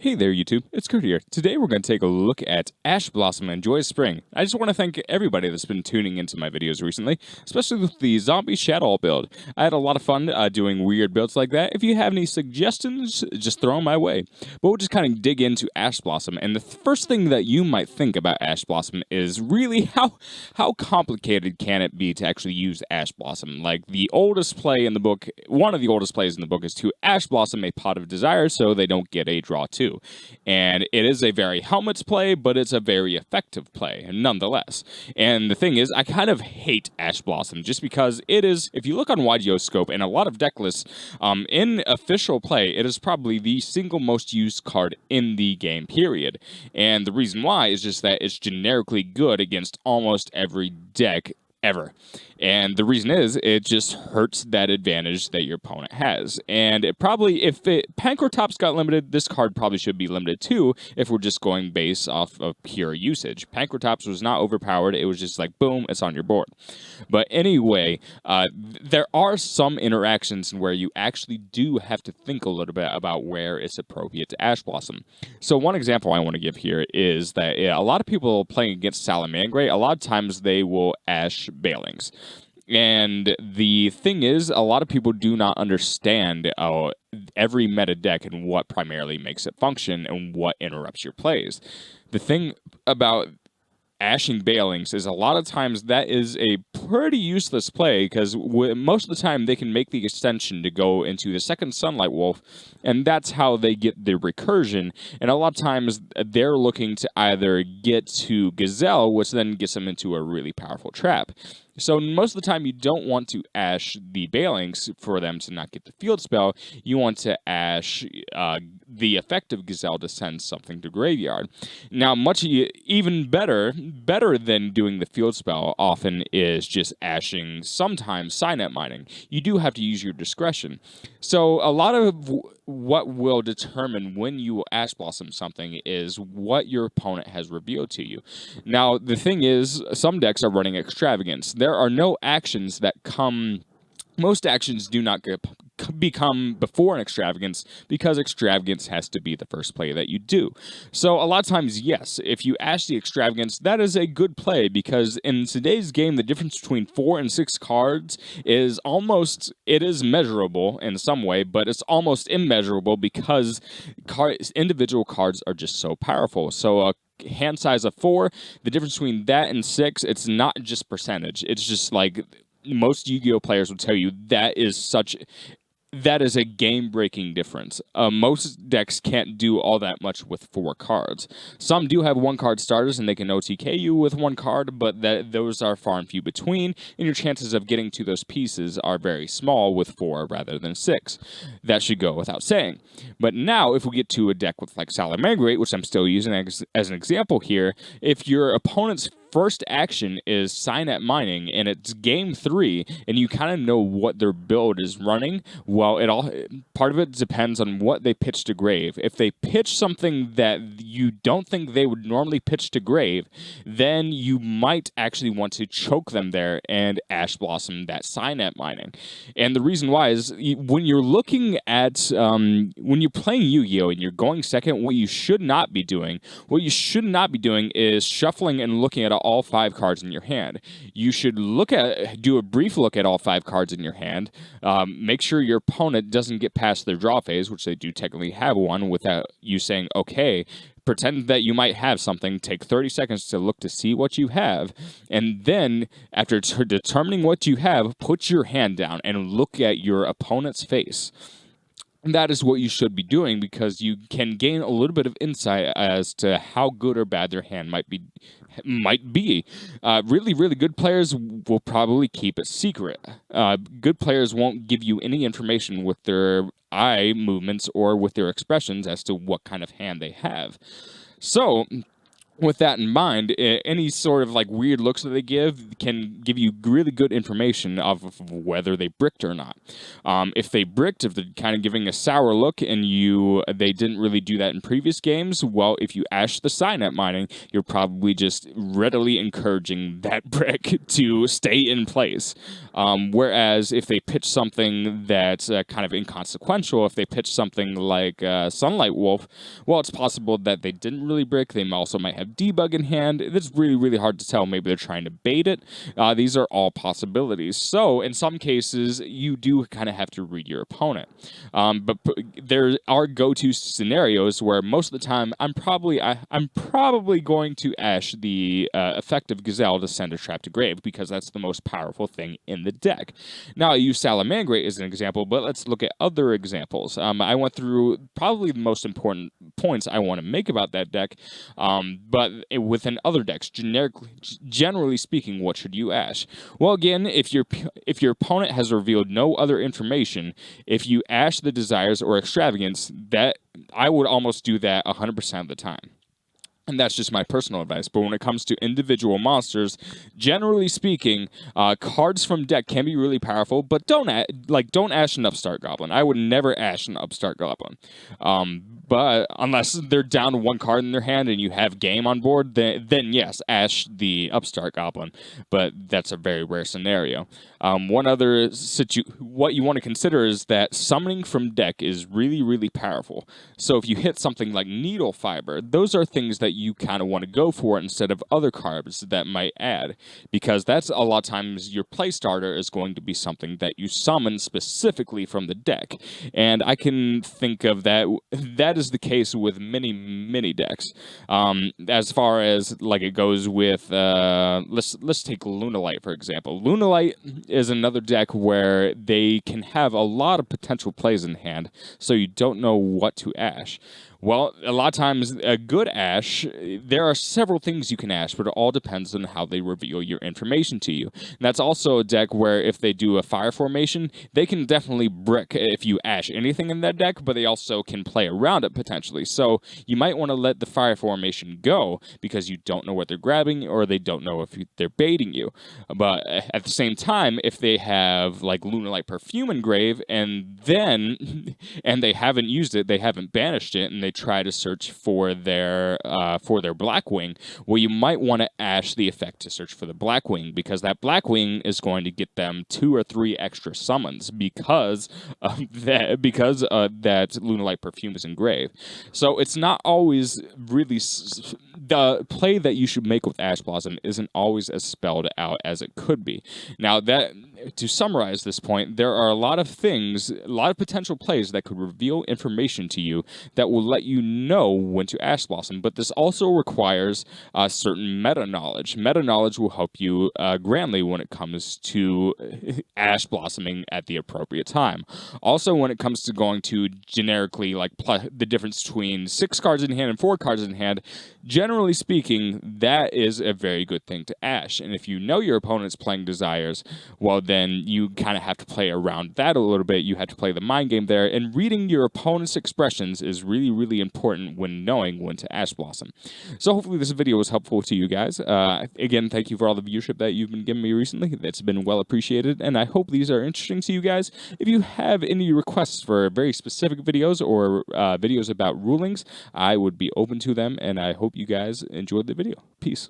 Hey there, YouTube. It's Kurt here. Today we're going to take a look at Ash Blossom and Enjoy Spring. I just want to thank everybody that's been tuning into my videos recently, especially with the Zombie Shadow build. I had a lot of fun doing weird builds like that. If you have any suggestions, just throw them my way. But we'll just kind of dig into Ash Blossom, and the first thing that you might think about Ash Blossom is really how complicated can it be to actually use Ash Blossom? Like, the oldest play in the book, one of the oldest plays in the book is to Ash Blossom a Pot of Desire so they don't get a draw 2. And it is a very helmets play, but it's a very effective play, nonetheless. And the thing is, I kind of hate Ash Blossom just because it is, if you look on YGO Scope and a lot of deck lists, in official play, it is probably the single most used card in the game, period. And the reason why is just that it's generically good against almost every deck ever. And the reason is, it just hurts that advantage that your opponent has. And it probably, if Pankratops got limited, this card probably should be limited too, if we're just going based off of pure usage. Pankratops was not overpowered, it was just like, boom, it's on your board. But anyway, there are some interactions where you actually do have to think a little bit about where it's appropriate to Ash Blossom. So one example I want to give here is that a lot of people playing against Salamangreat, a lot of times they will Ash Balings. And the thing is, a lot of people do not understand every meta deck and what primarily makes it function and what interrupts your plays. The thing about ashing Balings is a lot of times that is a pretty useless play because most of the time they can make the extension to go into the second Sunlight Wolf, and that's how they get the recursion. And a lot of times they're looking to either get to Gazelle, which then gets them into a really powerful trap. So most of the time you don't want to ash the Balings for them to not get the field spell. You want to ash the effective Gazelle to send something to graveyard. Now, even better than doing the field spell often is just ashing, sometimes Signet Mining. You do have to use your discretion. So a lot of what will determine when you will Ash Blossom something is what your opponent has revealed to you. Now, the thing is, some decks are running Extravagance. There are no actions that come... Most actions do not become before an Extravagance because Extravagance has to be the first play that you do. So a lot of times, yes, if you ash the Extravagance, that is a good play because in today's game, the difference between 4 and 6 cards is almost, it is measurable in some way, but it's almost immeasurable because individual cards are just so powerful. So hand size of 4, the difference between that and 6, it's not just percentage. It's just like most Yu-Gi-Oh players will tell you that is a game-breaking difference. Most decks can't do all that much with 4 cards. Some do have 1-card starters, and they can OTK you with 1 card, but those are far and few between, and your chances of getting to those pieces are very small with 4 rather than 6. That should go without saying. But now, if we get to a deck with like Salamangreat, which I'm still using as an example here, if your opponent's first action is Signet Mining, and it's game 3, and you kind of know what their build is running, well, part of it depends on what they pitch to grave. If they pitch something that you don't think they would normally pitch to grave, then you might actually want to choke them there and Ash Blossom that Signet Mining. And the reason why is when you're looking at, when you're playing Yu-Gi-Oh! And you're going second, what you should not be doing is shuffling and looking at all 5 cards in your hand. You should do a brief look at all 5 cards in your hand. Make sure your opponent doesn't get past their draw phase, which they do technically have one, without you saying, okay, pretend that you might have something, take 30 seconds to look to see what you have, and then, after determining what you have, put your hand down and look at your opponent's face. That is what you should be doing because you can gain a little bit of insight as to how good or bad their hand might be. Really, really good players will probably keep it secret. Good players won't give you any information with their eye movements or with their expressions as to what kind of hand they have. So with that in mind, any sort of like weird looks that they give can give you really good information of whether they bricked or not. If they bricked, if they're kind of giving a sour look, and they didn't really do that in previous games, well, if you ash the sign at mining, you're probably just readily encouraging that brick to stay in place. Whereas if they pitch something that's kind of inconsequential, if they pitch something like Sunlight Wolf, well, it's possible that they didn't really brick. They also might have debug in hand. It's really, really hard to tell. Maybe they're trying to bait it. These are all possibilities. So in some cases, you do kind of have to read your opponent. But there are go-to scenarios where most of the time I'm probably going to ash the effective Gazelle to send a trap to grave, because that's the most powerful thing in the deck. Now, I use Salamangreat as an example, but let's look at other examples. I went through probably the most important points I want to make about that deck, but within other decks, generally speaking, what should you ash? Well, again, if your opponent has revealed no other information, if you ash the Desires or Extravagance, that I would almost do that 100% of the time. And that's just my personal advice. But when it comes to individual monsters, generally speaking, cards from deck can be really powerful. But don't ash an Upstart Goblin. I would never ash an Upstart Goblin. But unless they're down one card in their hand and you have game on board, then yes, ash the Upstart Goblin. But that's a very rare scenario. What you want to consider is that summoning from deck is really, really powerful. So if you hit something like Needle Fiber, those are things that you kind of want to go for instead of other cards that might add, because that's a lot of times your play starter is going to be something that you summon specifically from the deck. And I can think of that is the case with many decks. As far as like it goes with let's take Lunalight for example. Lunalight is another deck where they can have a lot of potential plays in hand, so you don't know what to ash. Well, a lot of times, a good ash, there are several things you can ash, but it all depends on how they reveal your information to you. And that's also a deck where if they do a fire formation, they can definitely brick if you ash anything in that deck, but they also can play around it potentially. So you might want to let the fire formation go because you don't know what they're grabbing, or they don't know if they're baiting you. But at the same time, if they have like Lunalight Perfume Engrave and they haven't used it, they haven't banished it, and they try to search for their Blackwing, well, you might want to ash the effect to search for the Blackwing, because that Blackwing is going to get them 2 or 3 extra summons because that Lunalight Perfume is engraved. So it's not always really the play that you should make with Ash Blossom isn't always as spelled out as it could be. Now, to summarize this point, there are a lot of potential plays that could reveal information to you that will let you know when to Ash Blossom, but this also requires certain meta knowledge. Meta knowledge will help you grandly when it comes to Ash Blossoming at the appropriate time. Also, when it comes to going to generically the difference between 6 cards in hand and 4 cards in hand, generally speaking, that is a very good thing to ash. And if you know your opponent's playing Desires, well, then you kind of have to play around that a little bit. You have to play the mind game there, and reading your opponent's expressions is really, really important when knowing when to Ash Blossom. So hopefully this video was helpful to you guys. Again, thank you for all the viewership that you've been giving me recently. That's been well appreciated, and I hope these are interesting to you guys. If you have any requests for very specific videos or videos about rulings, I would be open to them, and I hope you guys enjoyed the video. Peace.